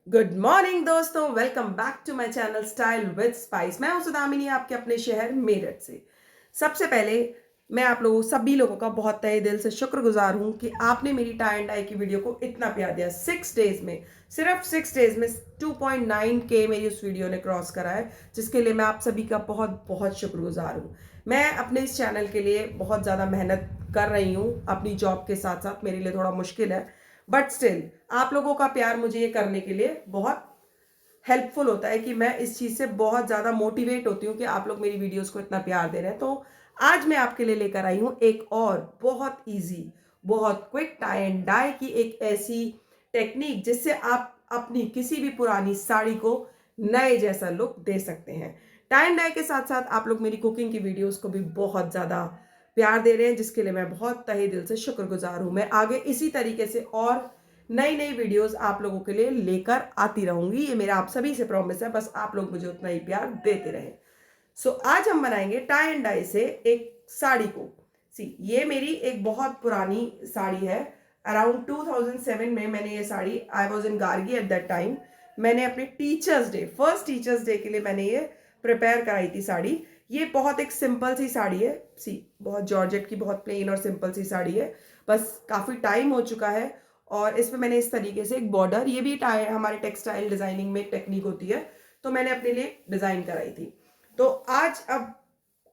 Good morning दोस्तों, welcome back to my channel style with spice. मैं हूं सुदामिनी, आपके अपने शहर मेरठ से। सबसे पहले मैं आप लोगों सभी लोगों का बहुत तहे दिल से शुक्रगुजार हूं कि आपने मेरी टाई एंड डाई की वीडियो को इतना प्यार दिया। 6 डेज में, सिर्फ 6 डेज में 2.9K मेरी उस वीडियो ने क्रॉस करा है, जिसके लिए मैं आप सभी का बहुत बहुत शुक्रगुजार हूँ। मैं अपने इस चैनल के लिए बहुत ज़्यादा मेहनत कर रही हूँ, अपनी जॉब के साथ साथ। मेरे लिए थोड़ा मुश्किल है, बट स्टिल आप लोगों का प्यार मुझे ये करने के लिए बहुत हेल्पफुल होता है कि मैं इस चीज़ से बहुत ज़्यादा मोटिवेट होती हूँ कि आप लोग मेरी वीडियोस को इतना प्यार दे रहे हैं। तो आज मैं आपके लिए लेकर आई हूँ एक और बहुत इजी, बहुत क्विक टाई एंड डाई की एक ऐसी टेक्निक जिससे आप अपनी किसी भी पुरानी साड़ी को नए जैसा लुक दे सकते हैं। टाई एंड डाई के साथ साथ आप लोग मेरी कुकिंग की वीडियोस को भी बहुत ज़्यादा प्यार दे रहे हैं, जिसके लिए मैं बहुत तहे दिल से शुक्रगुजार हूँ। मैं आगे इसी तरीके से और नई नई वीडियोस आप लोगों के लिए लेकर आती रहूंगी, ये मेरा आप सभी से प्रॉमिस है। बस आप लोग मुझे उतना ही प्यार देते रहें। सो आज हम बनाएंगे टाई एंड डाई से एक साड़ी को। ये मेरी एक बहुत पुरानी साड़ी है। अराउंड 2007 में मैंने ये sari, I was in Gargi at that time, मैंने अपने teachers day, first teachers day के लिए मैंने ये प्रिपेयर कराई थी साड़ी। ये बहुत एक सिंपल सी साड़ी है। बहुत जॉर्जेट की, बहुत प्लेन और सिंपल सी साड़ी है। बस काफ़ी टाइम हो चुका है और इसमें मैंने इस तरीके से एक बॉर्डर, ये भी हमारे टेक्सटाइल डिजाइनिंग में एक टेक्निक होती है, तो मैंने अपने लिए डिजाइन कराई थी। तो आज अब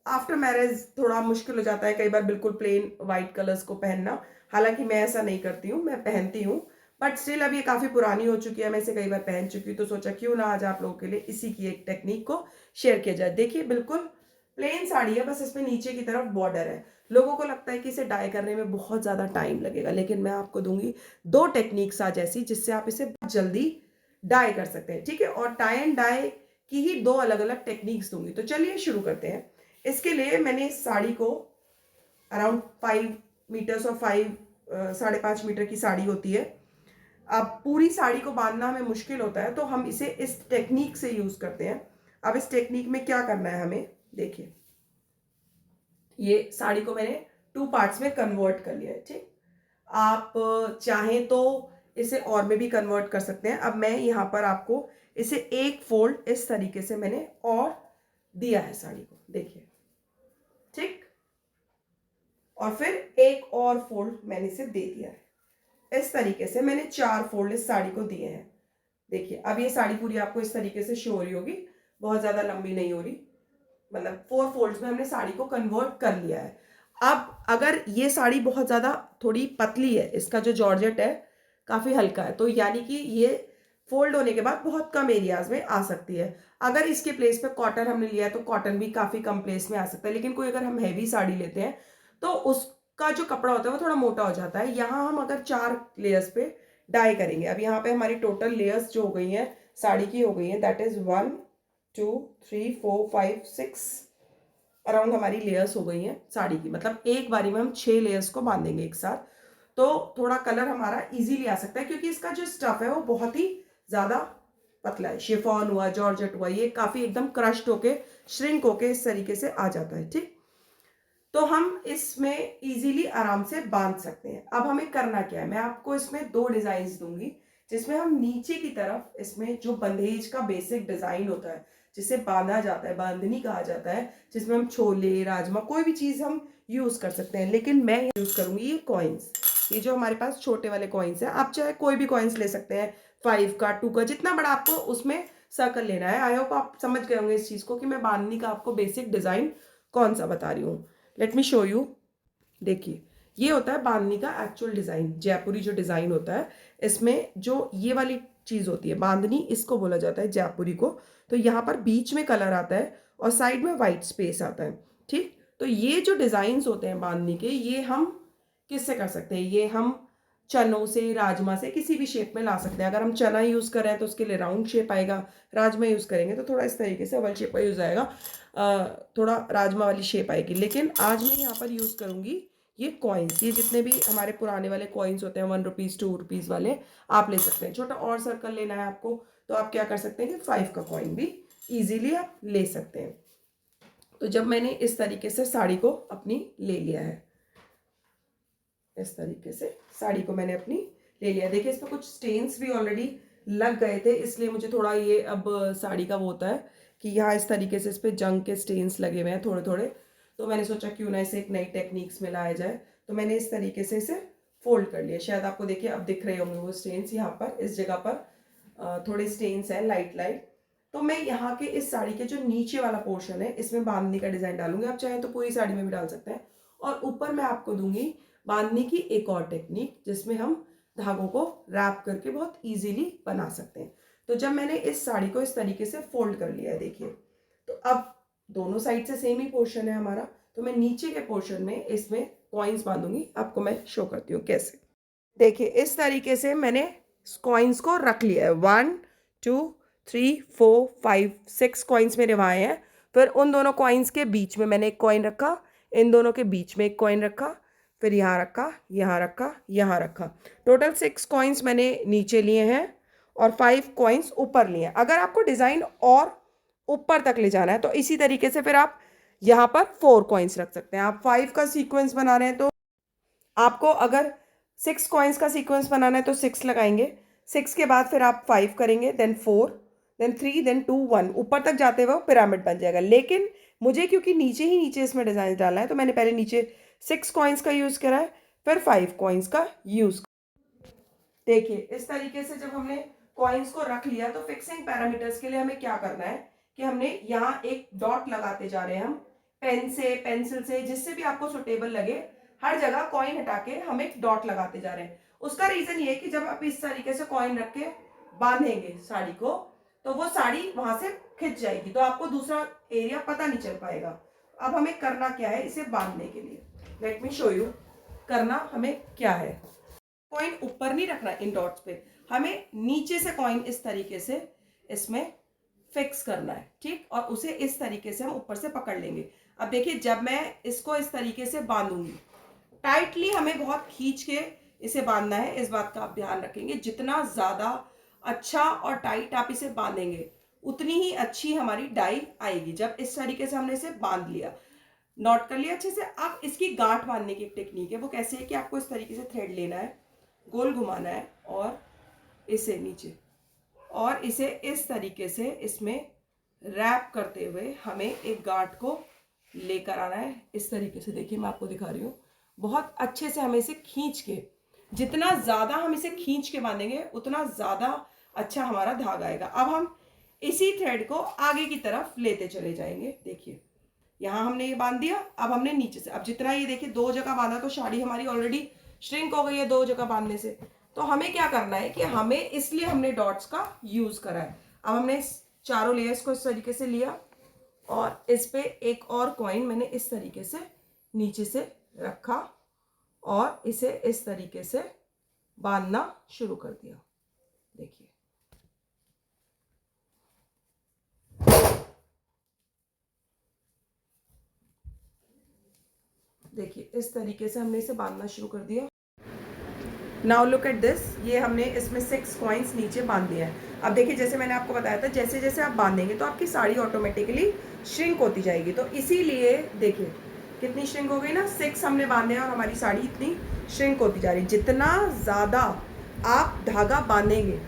आफ्टर मैरिज थोड़ा मुश्किल हो जाता है कई बार बिल्कुल प्लेन वाइट कलर्स को पहनना। हालांकि मैं ऐसा नहीं करती हूँ, मैं पहनती हूँ, बट स्टिल अब ये काफ़ी पुरानी हो चुकी है, मैं इसे कई बार पहन चुकी हूँ, तो सोचा क्यों ना आज आप लोगों के लिए इसी की एक टेक्निक को शेयर किया जाए। देखिए, बिल्कुल प्लेन साड़ी है, बस इसमें नीचे की तरफ बॉर्डर है। लोगों को लगता है कि इसे डाई करने में बहुत ज़्यादा टाइम लगेगा, लेकिन मैं आपको दूंगी दो टेक्निक्स आज ऐसी जिससे आप इसे बहुत जल्दी डाई कर सकते हैं, ठीक है। और टाई एंड डाई की ही दो अलग अलग टेक्निक्स दूंगी, तो चलिए शुरू करते हैं। इसके लिए मैंने इस साड़ी को अराउंड 5 मीटर्स और 5.5 मीटर की साड़ी होती है। अब पूरी साड़ी को बांधना हमें मुश्किल होता है, तो हम इसे इस टेक्निक से यूज करते हैं। अब इस टेक्निक में क्या करना है हमें, देखिए, ये साड़ी को मैंने 2 पार्ट्स में कन्वर्ट कर लिया है, ठीक। आप चाहें तो इसे और में भी कन्वर्ट कर सकते हैं। अब मैं यहाँ पर आपको इसे एक फोल्ड इस तरीके से मैंने और दिया है साड़ी को, देखिए, ठीक। और फिर एक और फोल्ड मैंने इसे दे दिया है। इस तरीके से मैंने 4 फोल्ड इस साड़ी को दिए हैं। देखिए, अब ये साड़ी पूरी आपको इस तरीके से शो हो रही होगी, बहुत ज्यादा लंबी नहीं हो रही, मतलब 4 फोल्ड्स में हमने साड़ी को कन्वर्ट कर लिया है। अब अगर ये साड़ी बहुत ज़्यादा थोड़ी पतली है, इसका जो जॉर्जेट है काफ़ी हल्का है, तो यानी कि ये फोल्ड होने के बाद बहुत कम एरियाज में आ सकती है। अगर इसके प्लेस पे कॉटन हमने लिया है तो कॉटन भी काफ़ी कम प्लेस में आ सकता है। लेकिन कोई अगर हम हैवी साड़ी लेते हैं तो उसका जो कपड़ा होता है वो थोड़ा मोटा हो जाता है। यहाँ हम अगर 4 लेयर्स पे डाई करेंगे, अब यहाँ पे हमारी टोटल लेयर्स जो हो गई हैं साड़ी की, हो गई हैं, दैट इज 1 2 3 4 5 6 अराउंड हमारी लेयर्स हो गई हैं साड़ी की। मतलब एक बारी में हम 6 लेयर्स को बांधेंगे एक साथ, तो थोड़ा कलर हमारा इजीली आ सकता है, क्योंकि इसका जो स्टफ है वो बहुत ही ज्यादा पतला है। शिफॉन हुआ, जॉर्जेट हुआ, ये काफी एकदम क्रश्ड होके, श्रिंक होके इस तरीके से आ जाता है, ठीक। तो हम इसमें इजीली आराम से बांध सकते हैं। अब हमें करना क्या है, मैं आपको इसमें 2 डिजाइन दूंगी, जिसमें हम नीचे की तरफ इसमें जो बंधेज का बेसिक डिजाइन होता है, जिसे बांधा जाता है, बांधनी कहा जाता है, जिसमें हम छोले, राजमा, कोई भी चीज हम यूज कर सकते हैं। लेकिन मैं यूज करूंगी ये कॉइन्स, ये जो हमारे पास छोटे वाले कॉइन्स हैं। आप चाहे कोई भी कॉइन्स ले सकते हैं, 5 का, 2 का, जितना बड़ा आपको उसमें सर्कल लेना है। आई होप आप समझ गए होंगे इस चीज को कि मैं बांधनी का आपको बेसिक डिजाइन कौन सा बता रही हूँ। Let me show you. देखिए, ये होता है बांधनी का एक्चुअल डिजाइन, जयपुरी जो डिजाइन होता है, इसमें जो ये वाली चीज होती है बांधनी, इसको बोला जाता है जयपुरी को। तो यहाँ पर बीच में कलर आता है और साइड में वाइट स्पेस आता है, ठीक। तो ये जो डिजाइन होते हैं बांधनी के, ये हम किससे कर सकते हैं, ये हम चनों से, राजमा से, किसी भी शेप में ला सकते हैं। अगर हम चना यूज कर रहे हैं तो उसके लिए राउंड शेप आएगा, राजमा यूज करेंगे तो थोड़ा इस तरीके से ओवल शेप का यूज आएगा, थोड़ा राजमा वाली शेप आएगी। लेकिन आज मैं यहाँ पर यूज करूंगी ये कॉइन्स। ये जितने भी हमारे पुराने वाले कॉइन्स होते हैं, 1 रुपीज 2 रुपीज वाले, आप ले सकते हैं। छोटा और सर्कल लेना है आपको तो आप क्या कर सकते हैं कि 5 का कॉइन भी इजीली आप ले सकते हैं। तो जब मैंने इस तरीके से साड़ी को अपनी ले लिया है, इस तरीके से साड़ी को मैंने अपनी ले लिया, देखिए इस पर कुछ स्टेन्स भी ऑलरेडी लग गए थे, इसलिए मुझे थोड़ा ये अब साड़ी का वो होता है कि यहाँ इस तरीके से इस पर जंग के स्टेन्स लगे हुए हैं थोड़े थोड़े। तो मैंने सोचा क्यों ना इसे एक नई टेक्निक्स में लाया जाए। तो मैंने इस तरीके से इसे फोल्ड कर लिया। शायद आपको देखिए अब दिख रहे होंगे वो स्टेन्स, यहाँ पर इस जगह पर थोड़े स्टेन्स हैं लाइट लाइट। तो मैं यहाँ के इस साड़ी के जो नीचे वाला पोर्शन है इसमें बांधनी का डिज़ाइन डालूंगी। आप चाहें तो पूरी साड़ी में भी डाल सकते हैं। और ऊपर मैं आपको दूंगी बांधने की एक और टेक्निक जिसमें हम धागों को रैप करके बहुत इजीली बना सकते हैं। तो जब मैंने इस साड़ी को इस तरीके से फोल्ड कर लिया है देखिए, तो अब दोनों साइड से सेम ही पोर्शन है हमारा। तो मैं नीचे के पोर्शन में इसमें कॉइन्स बांधूंगी। आपको मैं शो करती हूँ कैसे। देखिए इस तरीके से मैंने कॉइन्स को रख लिया है। 1 2 3 4 5 6 कॉइन्स मेरे वहाँ हैं। फिर उन दोनों कॉइन्स के बीच में मैंने एक कॉइन रखा, इन दोनों के बीच में एक कॉइन रखा, फिर यहाँ रखा, यहाँ रखा, यहाँ रखा। टोटल 6 कॉइन्स मैंने नीचे लिए हैं और 5 कॉइन्स ऊपर लिए हैं। अगर आपको डिज़ाइन और ऊपर तक ले जाना है तो इसी तरीके से फिर आप यहाँ पर 4 कॉइन्स रख सकते हैं। आप 5 का सीक्वेंस बना रहे हैं तो आपको अगर 6 कॉइन्स का सीक्वेंस बनाना है तो 6 लगाएंगे। 6 के बाद फिर आप 5 करेंगे, देन 4, देन 3, देन 2, 1, ऊपर तक जाते हुए पिरामिड बन जाएगा। लेकिन मुझे क्योंकि नीचे ही नीचे इसमें डिज़ाइन डालना है तो मैंने पहले नीचे 6 कॉइन्स का यूज़ करा है, फिर 5 कॉइन्स का यूज़। देखिए इस तरीके से जब हमने कॉइन्स को रख लिया तो फिक्सिंग पैरामीटर्स के लिए हमें क्या करना है कि हमने यहाँ एक डॉट लगाते जा रहे हैं। हम पेन से, पेंसिल से, जिससे भी आपको सुटेबल लगे, हर जगह कॉइन हटा के हम एक डॉट लगाते जा रहे हैं। उसका रीजन ये है कि जब आप इस तरीके से कॉइन रख के बांधेंगे साड़ी को तो वो साड़ी वहां से खिंच जाएगी, तो आपको दूसरा एरिया पता नहीं चल पाएगा। अब हमें करना क्या है इसे बांधने के लिए, लेट मी शो यू। करना हमें क्या है, कॉइन ऊपर नहीं रखना इन डॉट्स पे, हमें नीचे से कॉइन इस तरीके से इसमें फिक्स करना है, ठीक। और उसे इस तरीके से हम ऊपर से पकड़ लेंगे। अब देखिए जब मैं इसको इस तरीके से बांधूंगी, टाइटली हमें बहुत खींच के इसे बांधना है, इस बात का आप ध्यान रखेंगे। जितना ज़्यादा अच्छा और टाइट आप इसे बांधेंगे उतनी ही अच्छी हमारी डाई आएगी। जब इस तरीके से हमने इसे बांध लिया, नॉट कर लिया अच्छे से, अब इसकी गांठ बांधने की एक टेक्निक है। वो कैसे है कि आपको इस तरीके से थ्रेड लेना है, गोल घुमाना है और इसे नीचे, और इसे इस तरीके से इसमें रैप करते हुए हमें एक गांठ को लेकर आना है इस तरीके से। देखिए मैं आपको दिखा रही हूँ, बहुत अच्छे से हमें इसे खींच के, जितना ज़्यादा हम इसे खींच के बांधेंगे उतना ज़्यादा अच्छा हमारा धागा आएगा। अब हम इसी थ्रेड को आगे की तरफ लेते चले जाएंगे। देखिए यहाँ हमने ये बांध दिया, अब हमने नीचे से, अब जितना ये देखिए 2 जगह बांधा तो साड़ी हमारी ऑलरेडी श्रिंक हो गई है 2 जगह बांधने से। तो हमें क्या करना है कि हमें, इसलिए हमने डॉट्स का यूज़ करा है। अब हमने चारों लेयर्स को इस तरीके से लिया और इस पे एक और कॉइन मैंने इस तरीके से नीचे से रखा और इसे इस तरीके से बांधना शुरू कर दिया। देखिए देखिए इस तरीके से हमने इसे बांधना शुरू कर दिया। नाउ लुक एट दिस, ये हमने इसमें 6 कॉइन्स नीचे बांध दिया है। अब देखिए जैसे मैंने आपको बताया था, जैसे जैसे आप बांधेंगे तो आपकी साड़ी ऑटोमेटिकली श्रिंक होती जाएगी। तो इसीलिए देखिए कितनी श्रिंक हो गई ना, 6 हमने बांधे हैं और हमारी साड़ी इतनी श्रिंक होती जा रही है। जितना ज़्यादा आप धागा बांधेंगे,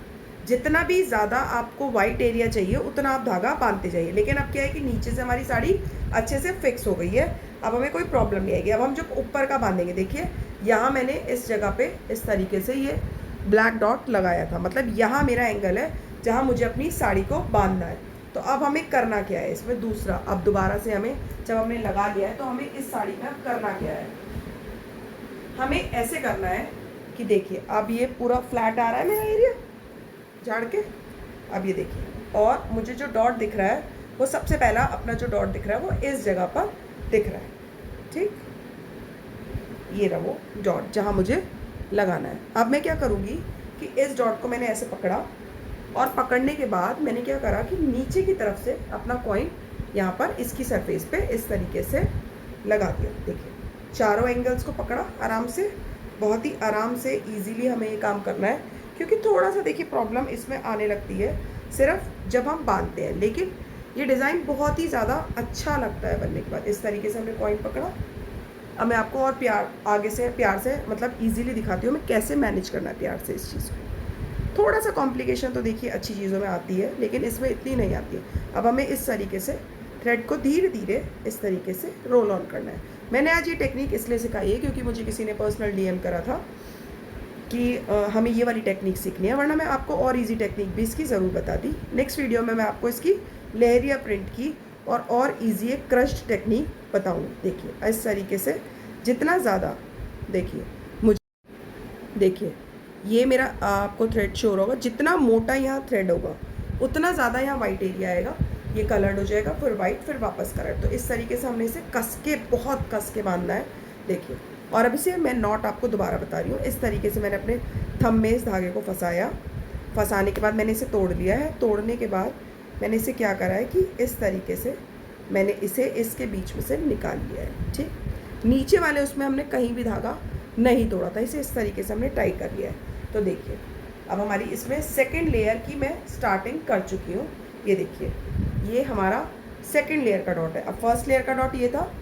जितना भी ज़्यादा आपको वाइट एरिया चाहिए उतना आप धागा बांधते जाइए। लेकिन अब क्या है कि नीचे से हमारी साड़ी अच्छे से फिक्स हो गई है, अब हमें कोई प्रॉब्लम नहीं आएगी। अब हम जब ऊपर का बांधेंगे, देखिए यहाँ मैंने इस जगह पे इस तरीके से ये ब्लैक डॉट लगाया था, मतलब यहाँ मेरा एंगल है जहाँ मुझे अपनी साड़ी को बांधना है। तो अब हमें करना क्या है इसमें दूसरा, अब दोबारा से हमें, जब हमने लगा लिया है तो हमें इस साड़ी में अब करना क्या है, हमें ऐसे करना है कि देखिए अब ये पूरा फ्लैट आ रहा है मेरा एरिया झाड़ के। अब ये देखिए, और मुझे जो डॉट दिख रहा है वो सबसे पहला अपना जो डॉट दिख रहा है वो इस जगह पर दिख रहा है, ठीक। ये रहा वो डॉट जहाँ मुझे लगाना है। अब मैं क्या करूँगी कि इस डॉट को मैंने ऐसे पकड़ा और पकड़ने के बाद मैंने क्या करा कि नीचे की तरफ से अपना कॉइन यहाँ पर इसकी सरफेस पे इस तरीके से लगा दिया। देखिए चारों एंगल्स को पकड़ा आराम से, बहुत ही आराम से इजीली हमें ये काम करना है, क्योंकि थोड़ा सा देखिए प्रॉब्लम इसमें आने लगती है सिर्फ जब हम बांधते हैं, लेकिन ये डिज़ाइन बहुत ही ज़्यादा अच्छा लगता है बनने के बाद। इस तरीके से हमने कॉइन पकड़ा। अब मैं आपको और प्यार से मतलब इजीली दिखाती हूँ मैं कैसे मैनेज करना है प्यार से इस चीज़ को। थोड़ा सा कॉम्प्लिकेशन तो देखिए अच्छी चीज़ों में आती है, लेकिन इसमें इतनी नहीं आती है। अब हमें इस तरीके से थ्रेड को धीरे धीरे इस तरीके से रोल ऑन करना है। मैंने आज ये टेक्निक इसलिए सिखाई है क्योंकि मुझे किसी ने पर्सनल डीएम करा था कि हमें ये वाली टेक्निक सीखनी है, वरना मैं आपको और इजी टेक्निक भी इसकी ज़रूर बता दी। नेक्स्ट वीडियो में मैं आपको इसकी लहरिया प्रिंट की और इजी एक क्रश्ड टेक्निक बताऊँगी। देखिए इस तरीके से जितना ज़्यादा, देखिए मुझे देखिए ये मेरा आपको थ्रेड शो होगा, जितना मोटा यहाँ थ्रेड होगा उतना ज़्यादा यहाँ वाइट एरिया आएगा, ये कलर्ड हो जाएगा, फिर वाइट, फिर वापस कलर। तो इस तरीके से हमने इसे कस के, बहुत कस के बांधना है। देखिए, और अभी से मैं नॉट आपको दोबारा बता रही हूँ। इस तरीके से मैंने अपने थंब में इस धागे को फंसाया, फंसाने के बाद मैंने इसे तोड़ लिया है। तोड़ने के बाद मैंने इसे क्या करा है कि इस तरीके से मैंने इसे इसके बीच में से निकाल लिया है। ठीक, नीचे वाले उसमें हमने कहीं भी धागा नहीं तोड़ा था, इसे इस तरीके से हमने टाई कर लिया है। तो देखिए अब हमारी इसमें सेकेंड लेयर की मैं स्टार्टिंग कर चुकी हूँ। ये देखिए ये हमारा सेकेंड लेयर का डॉट है। अब फर्स्ट लेयर का डॉट ये था,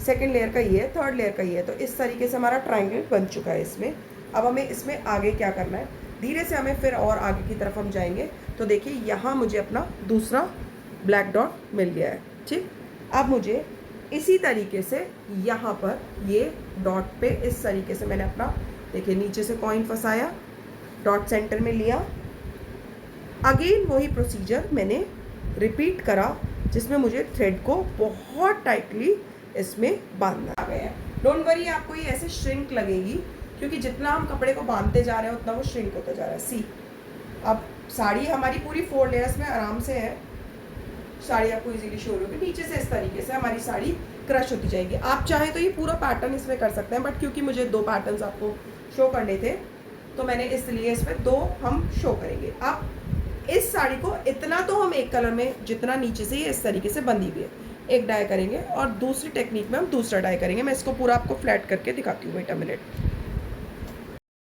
सेकेंड लेयर का ये है, थर्ड लेयर का ये है। तो इस तरीके से हमारा ट्रायंगल बन चुका है इसमें। अब हमें इसमें आगे क्या करना है, धीरे से हमें फिर और आगे की तरफ हम जाएंगे। तो देखिए यहाँ मुझे अपना दूसरा ब्लैक डॉट मिल गया है। ठीक, अब मुझे इसी तरीके से यहाँ पर ये डॉट पे इस तरीके से मैंने अपना, देखिए नीचे से कॉइन फंसाया, डॉट सेंटर में लिया, अगेन वही प्रोसीजर मैंने रिपीट करा, जिसमें मुझे थ्रेड को बहुत टाइटली इसमें बांधना आ गया है। डोंट वरी, आपको ये ऐसे श्रिंक लगेगी क्योंकि जितना हम कपड़े को बांधते जा रहे हैं उतना वो श्रिंक होता जा रहा है। सी, अब साड़ी हमारी पूरी 4 लेयर्स में आराम से है, साड़ी आपको इजीली शो होगी। नीचे से इस तरीके से हमारी साड़ी क्रश होती जाएगी। आप चाहें तो ये पूरा पैटर्न इसमें कर सकते हैं, बट क्योंकि मुझे 2 पैटर्न्स आपको शो करने थे तो मैंने इसलिए इसमें 2 हम शो करेंगे। अब इस साड़ी को इतना तो हम एक कलर में, जितना नीचे से ये इस तरीके से बंधी हुई है, एक डाई करेंगे और दूसरी टेक्निक में हम दूसरा डाई करेंगे। मैं इसको पूरा आपको फ्लैट करके दिखाती हूँ, वेट अ मिनट।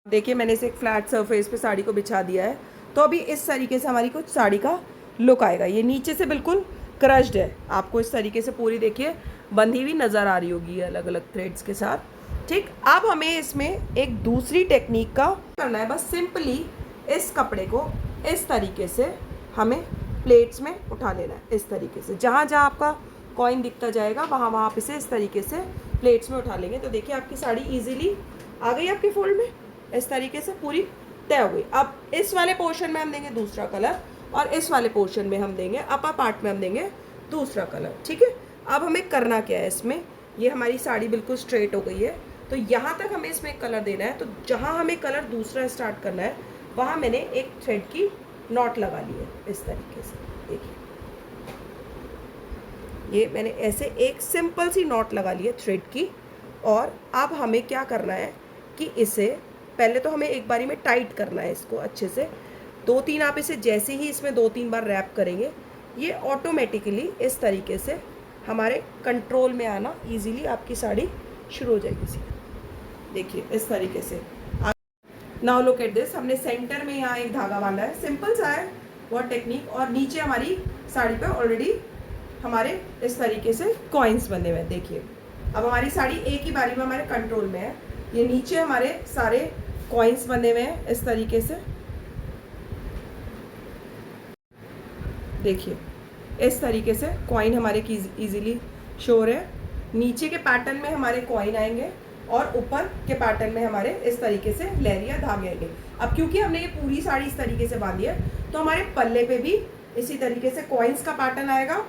देखिए मैंने इसे एक फ्लैट सरफेस पे साड़ी को बिछा दिया है। तो अभी इस तरीके से हमारी कुछ साड़ी का लुक आएगा। ये नीचे से बिल्कुल क्रश्ड है, आपको इस तरीके से पूरी देखिए बंधी हुई नज़र आ रही होगी अलग अलग थ्रेड्स के साथ। ठीक, अब हमें इसमें एक दूसरी टेक्निक का करना है। बस सिंपली इस कपड़े को इस तरीके से हमें प्लेट्स में उठा लेना है। इस तरीके से जहाँ जहाँ आपका कॉइन दिखता जाएगा वहाँ वहाँ आप इसे इस तरीके से प्लेट्स में उठा लेंगे। तो देखिए आपकी साड़ी इजीली आ गई आपके फोल्ड में, इस तरीके से पूरी तय हो गई। अब इस वाले पोर्शन में हम देंगे दूसरा कलर और इस वाले पोर्शन में हम देंगे, अपर पार्ट में हम देंगे दूसरा कलर। ठीक है, अब हमें करना क्या है इसमें, ये हमारी साड़ी बिल्कुल स्ट्रेट हो गई है, तो यहाँ तक हमें इसमें कलर देना है। तो जहाँ हमें कलर दूसरा स्टार्ट करना है वहाँ मैंने एक थ्रेड की नॉट लगा ली है इस तरीके से। देखिए ये मैंने ऐसे एक सिंपल सी नॉट लगा ली है थ्रेड की। और अब हमें क्या करना है कि इसे पहले तो हमें एक बारी में टाइट करना है इसको अच्छे से। 2-3 आप इसे जैसे ही इसमें 2-3 बार रैप करेंगे, ये ऑटोमेटिकली इस तरीके से हमारे कंट्रोल में आना इजीली आपकी साड़ी शुरू हो जाएगी। देखिए इस तरीके से। नाउ लुक एट दिस, हमने सेंटर में यहाँ एक धागा बांधा है, सिंपल सा है वो टेक्निक। और नीचे हमारी साड़ी पे ऑलरेडी हमारे इस तरीके से कॉइन्स बंधे हुए हैं। देखिए अब हमारी साड़ी एक ही बारी में हमारे कंट्रोल में है। ये नीचे हमारे सारे कॉइन्स बंधे हुए हैं इस तरीके से। देखिए इस तरीके से कॉइन हमारे की इजीली शोर है। नीचे के पैटर्न में हमारे कॉइन आएंगे और ऊपर के पैटर्न में हमारे इस तरीके से लहरिया धागे आएंगे। अब क्योंकि हमने ये पूरी साड़ी इस तरीके से बांधी है तो हमारे पल्ले पे भी इसी तरीके से कॉइन्स का पैटर्न आएगा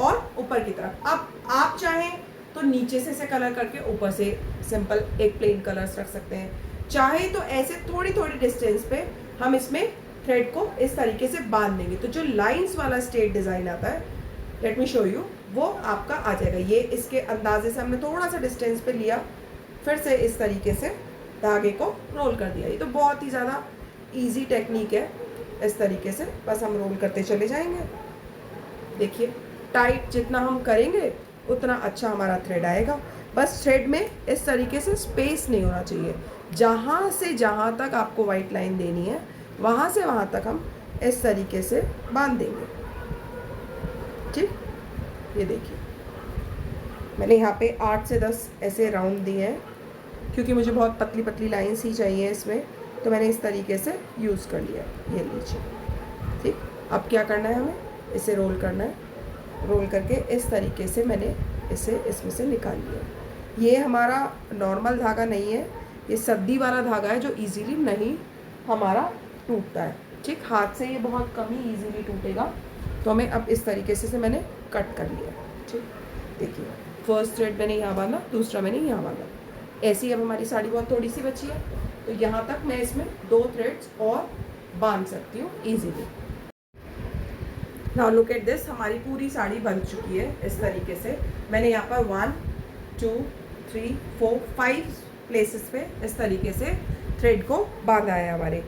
और ऊपर की तरफ। अब आप चाहें तो नीचे से इसे कलर करके ऊपर से सिंपल एक प्लेन कलर्स रख सकते हैं, चाहे तो ऐसे थोड़ी थोड़ी डिस्टेंस पे हम इसमें थ्रेड को इस तरीके से बांध देंगे। तो जो लाइंस वाला स्ट्रेट डिज़ाइन आता है, लेट मी शो यू, वो आपका आ जाएगा। ये इसके अंदाजे से हमने थोड़ा सा डिस्टेंस पे लिया, फिर से इस तरीके से धागे को रोल कर दिया। ये तो बहुत ही ज़्यादा इजी टेक्निक है। इस तरीके से बस हम रोल करते चले जाएंगे। देखिए टाइट जितना हम करेंगे उतना अच्छा हमारा थ्रेड आएगा। बस थ्रेड में इस तरीके से स्पेस नहीं होना चाहिए। जहाँ से जहाँ तक आपको वाइट लाइन देनी है वहाँ से वहाँ तक हम इस तरीके से बांध देंगे। ठीक, ये देखिए मैंने यहाँ पे 8 से 10 ऐसे राउंड दिए हैं क्योंकि मुझे बहुत पतली पतली लाइंस ही चाहिए इसमें। तो मैंने इस तरीके से यूज़ कर लिया, ये लीजिए। ठीक, अब क्या करना है, हमें इसे रोल करना है। रोल करके इस तरीके से मैंने इसे इसमें से निकाल लिया। ये हमारा नॉर्मल धागा नहीं है, ये सर्दी वाला धागा है जो इजीली नहीं हमारा टूटता है। ठीक, हाथ से ये बहुत कम ही इजीली टूटेगा। तो हमें अब इस तरीके से मैंने कट कर लिया। ठीक, देखिए फर्स्ट थ्रेड मैंने यहाँ बांधा, दूसरा मैंने यहाँ बांधा। ऐसी अब हमारी साड़ी बहुत थोड़ी सी बची है, तो यहाँ तक मैं इसमें 2 थ्रेड्स और बांध सकती हूँ easily. Now look at this, हमारी पूरी साड़ी बन चुकी है। इस तरीके से मैंने यहाँ पर 1 2 3 4 5 प्लेसेस पे इस तरीके से थ्रेड को बांधा है हमारे।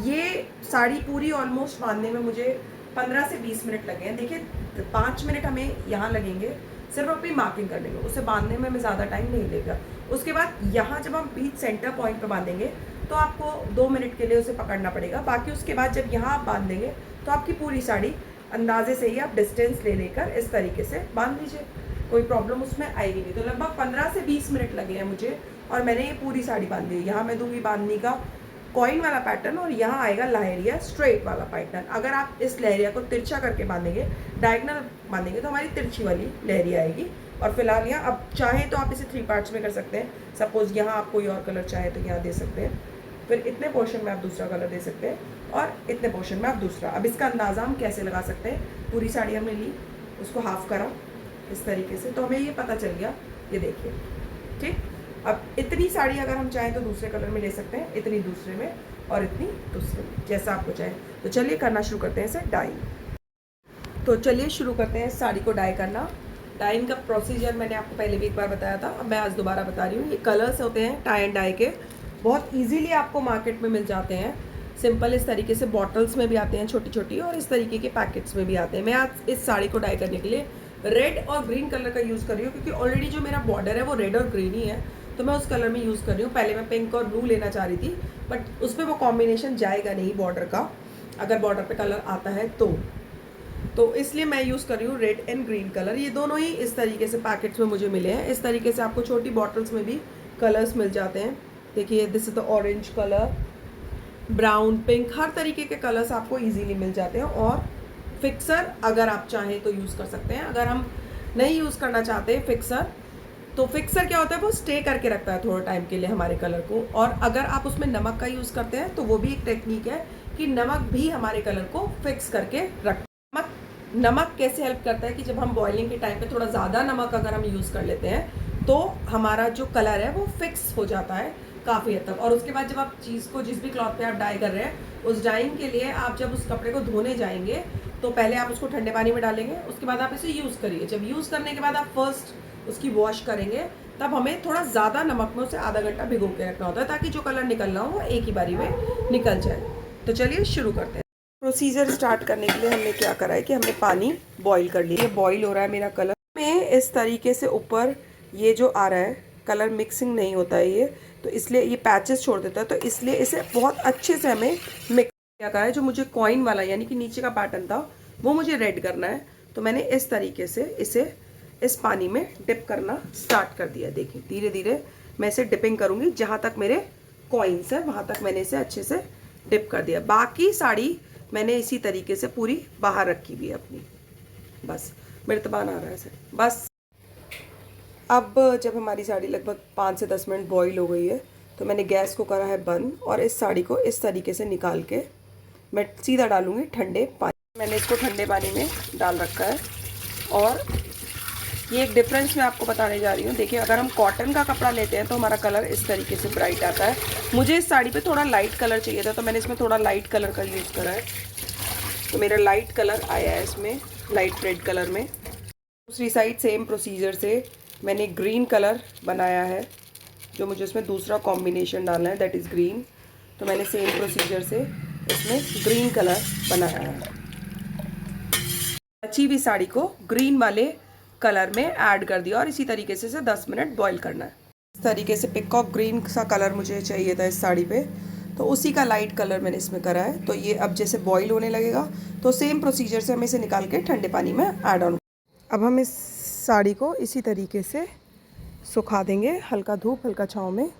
ये साड़ी पूरी ऑलमोस्ट बांधने में मुझे 15 से 20 मिनट लगे हैं। देखिए 5 मिनट हमें यहाँ लगेंगे सिर्फ अपनी मार्किंग करने में, उसे बांधने में हमें ज़्यादा टाइम नहीं लगेगा। उसके बाद यहाँ जब हम बीच सेंटर पॉइंट पे बांधेंगे तो आपको 2 मिनट के लिए उसे पकड़ना पड़ेगा। बाकी उसके बाद जब यहाँ आप बांध देंगे तो आपकी पूरी साड़ी अंदाजे से ही आप डिस्टेंस ले लेकर इस तरीके से बांध लीजिए, कोई प्रॉब्लम उसमें आएगी नहीं। तो लगभग 15 से 20 मिनट लगे हैं मुझे और मैंने ये पूरी साड़ी बांध दी है। यहाँ मैं दूंगी बांधनी का कॉइन वाला पैटर्न और यहाँ आएगा लहरिया स्ट्रेट वाला पैटर्न। अगर आप इस लहरिया को तिरछा करके बांधेंगे, डायगनल बांधेंगे, तो हमारी तिरछी वाली लहरिया आएगी। और फिलहाल यहाँ अब चाहें तो आप इसे 3 पार्ट्स में कर सकते हैं। सपोज यहाँ आप कोई और कलर चाहे तो यहाँ दे सकते हैं, फिर इतने पोर्शन में आप दूसरा कलर दे सकते हैं और इतने पोर्शन में आप दूसरा। अब इसका अंदाज़ा हम कैसे लगा सकते हैं, पूरी साड़ी हमने ली, उसको हाफ करा इस तरीके से, तो हमें ये पता चल गया। ये देखिए, ठीक। अब इतनी साड़ी अगर हम चाहें तो दूसरे कलर में ले सकते हैं, इतनी दूसरे में और इतनी दूसरे में, जैसा आपको चाहे। तो चलिए करना शुरू करते हैं इसे डाइंग। तो चलिए शुरू करते हैं साड़ी को डाई करना। डाइंग का प्रोसीजर मैंने आपको पहले भी एक बार बताया था, अब मैं आज दोबारा बता रही हूँ। ये कलर्स होते हैं टाई एंड डाई के, बहुत ईजीली आपको मार्केट में मिल जाते हैं। सिंपल इस तरीके से बॉटल्स में भी आते हैं छोटी छोटी, और इस तरीके के पैकेट्स में भी आते हैं। मैं आज इस साड़ी को डाई करने के लिए रेड और ग्रीन कलर का यूज़ कर रही हूँ, क्योंकि ऑलरेडी जो मेरा बॉर्डर है वो रेड और ग्रीन ही है, तो मैं उस कलर में यूज़ कर रही हूँ। पहले मैं पिंक और ब्लू लेना चाह रही थी, बट उस पर वो कॉम्बिनेशन जाएगा नहीं बॉर्डर का, अगर बॉर्डर पे कलर आता है तो इसलिए मैं यूज़ कर रही हूँ रेड एंड ग्रीन कलर। ये दोनों ही इस तरीके से पैकेट्स में मुझे मिले हैं। इस तरीके से आपको छोटी बॉटल्स में भी कलर्स मिल जाते हैं। देखिए this is the orange colour, brown, pink, हर तरीके के कलर्स आपको इजीली मिल जाते हैं। और फिक्सर अगर आप चाहें तो यूज़ कर सकते हैं। अगर हम नहीं यूज़ करना चाहते फिक्सर, तो फिक्सर क्या होता है, वो स्टे करके रखता है थोड़े टाइम के लिए हमारे कलर को। और अगर आप उसमें नमक का यूज़ करते हैं तो वो भी एक टेक्निक है कि नमक भी हमारे कलर को फिक्स करके रखता है। नमक कैसे हेल्प करता है कि जब हम बॉइलिंग के टाइम पे थोड़ा ज़्यादा नमक अगर हम यूज़ कर लेते हैं तो हमारा जो कलर है वो फिक्स हो जाता है काफ़ी हद तक। और उसके बाद जब आप चीज़ को जिस भी क्लॉथ पे आप डाई कर रहे हैं, उस डाइंग के लिए आप जब उस कपड़े को धोने जाएंगे तो पहले आप उसको ठंडे पानी में डालेंगे, उसके बाद आप इसे यूज़ करिए। जब यूज़ करने के बाद आप फर्स्ट उसकी वॉश करेंगे, तब हमें थोड़ा ज़्यादा नमक में उसे आधा घंटा भिगो के रखना होता है, ताकि जो कलर निकलना हो वो एक ही बारी में निकल जाए। तो चलिए शुरू करते हैं। प्रोसीजर स्टार्ट करने के लिए हमने क्या करा है कि हमने पानी बॉईल कर लिया। ये बॉईल हो रहा है मेरा कलर में इस तरीके से, ऊपर ये जो आ रहा है कलर मिक्सिंग नहीं होता है ये, तो इसलिए ये पैचेस छोड़ देता है। तो इसलिए इसे बहुत अच्छे से हमें मिक्स क्या करा है। जो मुझे कॉइन वाला यानी कि नीचे का पैटर्न था वो मुझे रेड करना है, तो मैंने इस तरीके से इसे इस पानी में डिप करना स्टार्ट कर दिया। देखिए धीरे धीरे मैं इसे डिपिंग करूँगी, जहाँ तक मेरे कॉइन्स है वहाँ तक मैंने इसे अच्छे से डिप कर दिया। बाकी साड़ी मैंने इसी तरीके से पूरी बाहर रखी हुई है अपनी। बस मेरे तबान आ रहा है इसे बस। अब जब हमारी साड़ी लगभग 5 से 10 मिनट बॉईल हो गई है, तो मैंने गैस को करा है बंद और इस साड़ी को इस तरीके से निकाल के मैं सीधा डालूँगी ठंडे पानी। मैंने इसको ठंडे पानी में डाल रखा है। और ये एक डिफरेंस मैं आपको बताने जा रही हूँ। देखिए अगर हम कॉटन का कपड़ा लेते हैं तो हमारा कलर इस तरीके से ब्राइट आता है। मुझे इस साड़ी पे थोड़ा लाइट कलर चाहिए था, तो मैंने इसमें थोड़ा लाइट कलर का यूज़ करा है, तो मेरा लाइट कलर आया है इसमें, लाइट रेड कलर में। दूसरी साइड सेम प्रोसीजर से मैंने ग्रीन कलर बनाया है, जो मुझे उसमें दूसरा कॉम्बिनेशन डालना है, दैट इज़ ग्रीन। तो मैंने सेम प्रोसीजर से इसमें ग्रीन कलर बनाया है। बची हुई साड़ी को ग्रीन वाले कलर में ऐड कर दिया और इसी तरीके से इसे 10 मिनट बॉईल करना है। इस तरीके से पिकॉक ग्रीन सा कलर मुझे चाहिए था इस साड़ी पे, तो उसी का लाइट कलर मैंने इसमें करा है। तो ये अब जैसे बॉईल होने लगेगा तो सेम प्रोसीजर से हम इसे निकाल के ठंडे पानी में ऐड ऑन। अब हम इस साड़ी को इसी तरीके से सुखा देंगे, हल्का धूप हल्का छाँव में।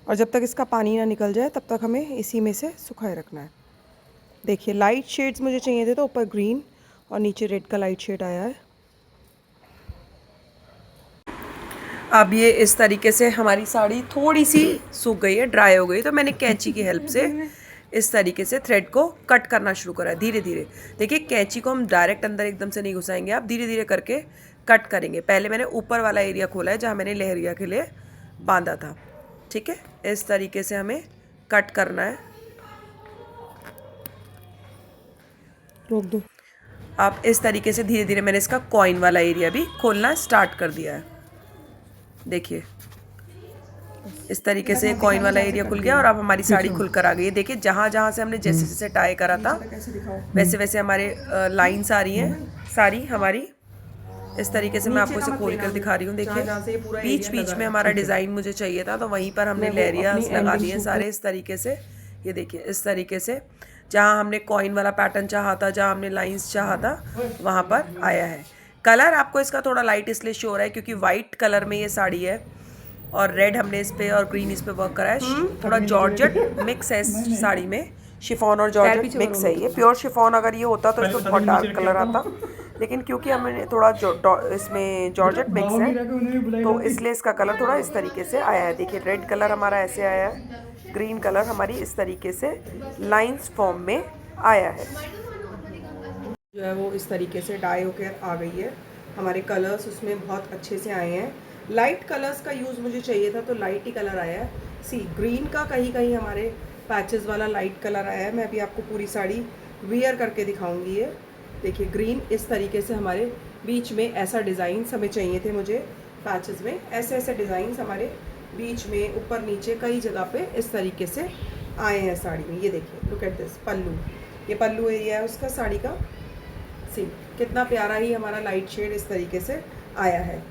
और जब तक इसका पानी ना निकल जाए तब तक हमें इसी में से सुखाए रखना है। देखिए लाइट शेड्स मुझे चाहिए थे तो ऊपर ग्रीन और नीचे रेड का लाइट शेड आया है। अब ये इस तरीके से हमारी साड़ी थोड़ी सी सूख गई है, ड्राई हो गई, तो मैंने कैंची की हेल्प से इस तरीके से थ्रेड को कट करना शुरू करा है धीरे धीरे। देखिए कैंची को हम डायरेक्ट अंदर एकदम से नहीं घुसाएंगे, आप धीरे धीरे करके कट करेंगे। पहले मैंने ऊपर वाला एरिया खोला है जहाँ मैंने लहरिया के लिए बांधा था। ठीक है, इस तरीके से हमें कट करना है। रोक दो। अब इस तरीके से धीरे धीरे मैंने इसका कॉइन वाला एरिया भी खोलना स्टार्ट कर दिया है। देखिए इस तरीके से कॉइन वाला एरिया खुल गया और अब हमारी साड़ी खुल कर आ गई है। देखिए जहाँ जहाँ से हमने जैसे जैसे टाई करा था वैसे वैसे हमारे लाइंस आ रही हैं सारी हमारी। इस तरीके से मैं आपको इसे खोल कर दिखा रही हूँ। देखिए बीच बीच में हमारा डिज़ाइन मुझे चाहिए था तो वहीं पर हमने लहरियाँ लगा दी हैं सारे इस तरीके से। ये देखिए इस तरीके से जहाँ हमने कॉइन वाला पैटर्न चाहा था, जहाँ हमने लाइंस चाहा था, वहाँ पर आया है। कलर आपको इसका थोड़ा लाइट इसलिए शो हो रहा है क्योंकि वाइट कलर में ये साड़ी है और रेड हमने इस पे और ग्रीन इस पे वर्क करा है। थोड़ा जॉर्जेट मिक्स है इस साड़ी में, शिफॉन और जॉर्जेट मिक्स है। ये प्योर शिफॉन अगर ये होता तो इसमें बहुत डार्क कलर आता, लेकिन क्योंकि हमने थोड़ा इसमें जॉर्जेट मिक्स है तो इसलिए इसका कलर थोड़ा इस तरीके से आया है। देखिए रेड कलर हमारा ऐसे आया है, ग्रीन कलर हमारी इस तरीके से लाइंस फॉर्म में आया है। जो है वो इस तरीके से डाई होकर आ गई है। हमारे कलर्स उसमें बहुत अच्छे से आए हैं। लाइट कलर्स का यूज़ मुझे चाहिए था तो लाइट ही कलर आया है। सी ग्रीन का कहीं कहीं हमारे पैचेस वाला लाइट कलर आया है। मैं अभी आपको पूरी साड़ी वियर करके दिखाऊंगी। ये देखिए ग्रीन इस तरीके से हमारे बीच में ऐसा डिज़ाइन हमें चाहिए थे। मुझे पैचेस में ऐसे ऐसे डिज़ाइन हमारे बीच में ऊपर नीचे कई जगह पे इस तरीके से आए हैं साड़ी में। ये देखिए लुक एट दिस पल्लू, ये पल्लू एरिया है उसका साड़ी का। सी कितना प्यारा ही हमारा लाइट शेड इस तरीके से आया है।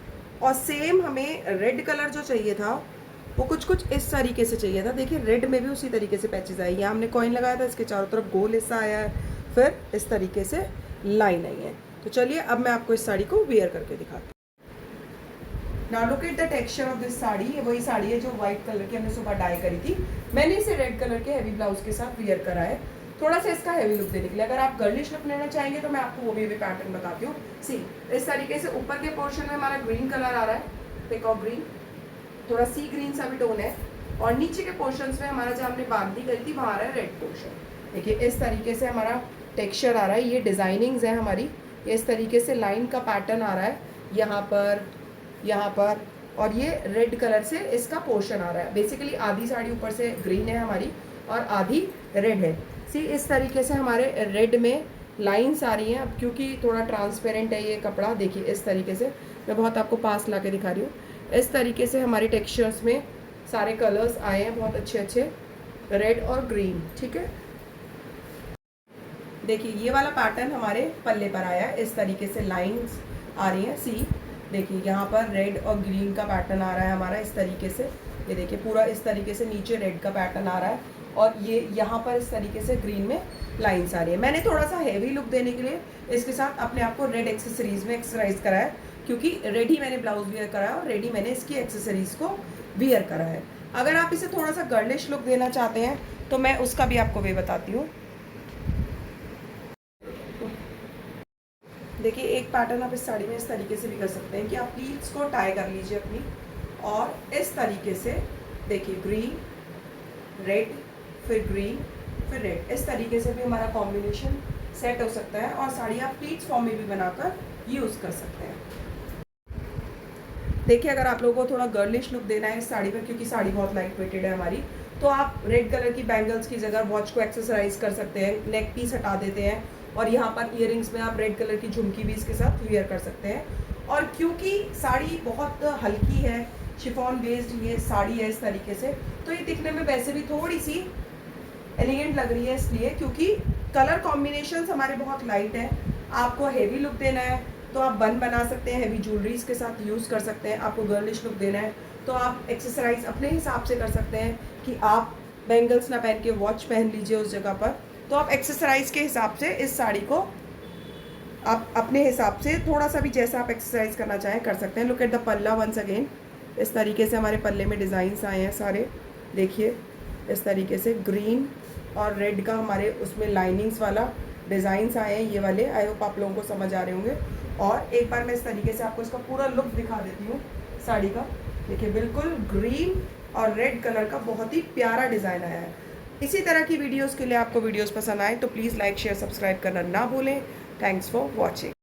और सेम हमें रेड कलर जो चाहिए था वो कुछ कुछ इस तरीके से चाहिए था। देखिए रेड में भी उसी तरीके से पैचेस आए। यहाँ हमने कॉइन लगाया था, इसके चारों तरफ गोल हिस्सा आया है, फिर इस तरीके से लाइन आई है। तो चलिए अब मैं आपको इस साड़ी को वेयर करके दिखाती हूँ। Now look at the texture of this sari. ये वही साड़ी है जो व्हाइट कलर की हमने सुबह डाई करी थी। मैंने इसे रेड कलर के हैवी ब्लाउज के साथ वेयर करा है थोड़ा सा इसका हैवी लुक देने के लिए। अगर आप गर्लिश लुक लेना चाहेंगे तो मैं आपको वो भी पैटर्न बताती हूँ। सी इस तरीके से ऊपर के पोर्शन में हमारा ग्रीन कलर आ रहा है, पिकॉक ग्रीन, थोड़ा सी ग्रीन सा भी टोन है। और नीचे के पोर्शंस में हमारा जहाँ हमने बांधी करी थी वहाँ आ रहा है रेड पोर्शन। देखिए इस तरीके से हमारा टेक्सचर आ रहा है। ये डिज़ाइनिंग्स है हमारी, ये इस तरीके से लाइन का पैटर्न आ रहा है यहाँ पर और ये रेड कलर से इसका पोर्शन आ रहा है। बेसिकली आधी साड़ी ऊपर से ग्रीन है हमारी और आधी रेड है। सी इस तरीके से हमारे रेड में लाइंस आ रही हैं। अब क्योंकि थोड़ा ट्रांसपेरेंट है ये कपड़ा, देखिए इस तरीके से मैं बहुत आपको पास ला के दिखा रही हूँ। इस तरीके से हमारे टेक्सचर्स में सारे कलर्स आए हैं बहुत अच्छे अच्छे, रेड और ग्रीन। ठीक है, देखिए ये वाला पैटर्न हमारे पल्ले पर आया है। इस तरीके से लाइंस आ रही हैं। सी देखिए यहाँ पर रेड और ग्रीन का पैटर्न आ रहा है हमारा इस तरीके से। ये देखिए पूरा इस तरीके से नीचे रेड का पैटर्न आ रहा है और ये यहाँ पर इस तरीके से ग्रीन में लाइंस आ रही है। मैंने थोड़ा सा हेवी लुक देने के लिए इसके साथ अपने आप को रेड एक्सेसरीज में एक्सरसाइज करा है, क्योंकि रेड ही मैंने ब्लाउज वियर करा है और रेड ही मैंने इसकी एक्सेसरीज को वियर करा है। अगर आप इसे थोड़ा सा गर्लिश लुक देना चाहते हैं तो मैं उसका भी आपको वे बताती हूँ। देखिए एक पैटर्न आप इस साड़ी में इस तरीके से भी कर सकते हैं कि आप प्लीट्स को टाई कर लीजिए अपनी और इस तरीके से देखिए ग्रीन रेड फिर ग्रीन फिर रेड, इस तरीके से भी हमारा कॉम्बिनेशन सेट हो सकता है और साड़ी आप प्लीट्स फॉर्म में भी बनाकर यूज़ कर सकते हैं। देखिए अगर आप लोगों को थोड़ा गर्लिश लुक देना है इस साड़ी पर, क्योंकि साड़ी बहुत लाइट वेटेड है हमारी, तो आप रेड कलर की बैंगल्स की जगह वॉच को एक्सेसराइज कर सकते हैं, नेक पीस हटा देते हैं और यहाँ पर इयररिंग्स में आप रेड कलर की झुमकी भी इसके साथ वियर कर सकते हैं। और क्योंकि साड़ी बहुत हल्की है, शिफॉन बेस्ड ये साड़ी है इस तरीके से, तो ये दिखने में वैसे भी थोड़ी सी एलिगेंट लग रही है इसलिए क्योंकि कलर कॉम्बिनेशंस हमारे बहुत लाइट हैं। आपको हेवी लुक देना है तो आप बन बना सकते हैं, हेवी ज्वेलरीज के साथ यूज़ कर सकते हैं। आपको गर्लिश लुक देना है तो आप एक्सेसराइज अपने हिसाब से कर सकते हैं कि आप बैंगल्स ना पहन के वॉच पहन लीजिए उस जगह पर। तो आप एक्सेसराइज के हिसाब से इस साड़ी को आप अपने हिसाब से थोड़ा सा भी जैसा आप एक्सरसाइज करना चाहें कर सकते हैं। लुक एट द पल्ला वंस अगेन, इस तरीके से हमारे पल्ले में डिज़ाइंस आए हैं सारे। देखिए इस तरीके से ग्रीन और रेड का हमारे उसमें लाइनिंग्स वाला डिज़ाइंस आए हैं ये वाले। आई होप आप लोगों को समझ आ रहे होंगे। और एक बार मैं इस तरीके से आपको इसका पूरा लुक दिखा देती हूँ साड़ी का। देखिए बिल्कुल ग्रीन और रेड कलर का बहुत ही प्यारा डिज़ाइन आया है। इसी तरह की वीडियोस के लिए आपको वीडियोस पसंद आए तो प्लीज़ लाइक शेयर सब्सक्राइब करना ना भूलें। Thanks for watching.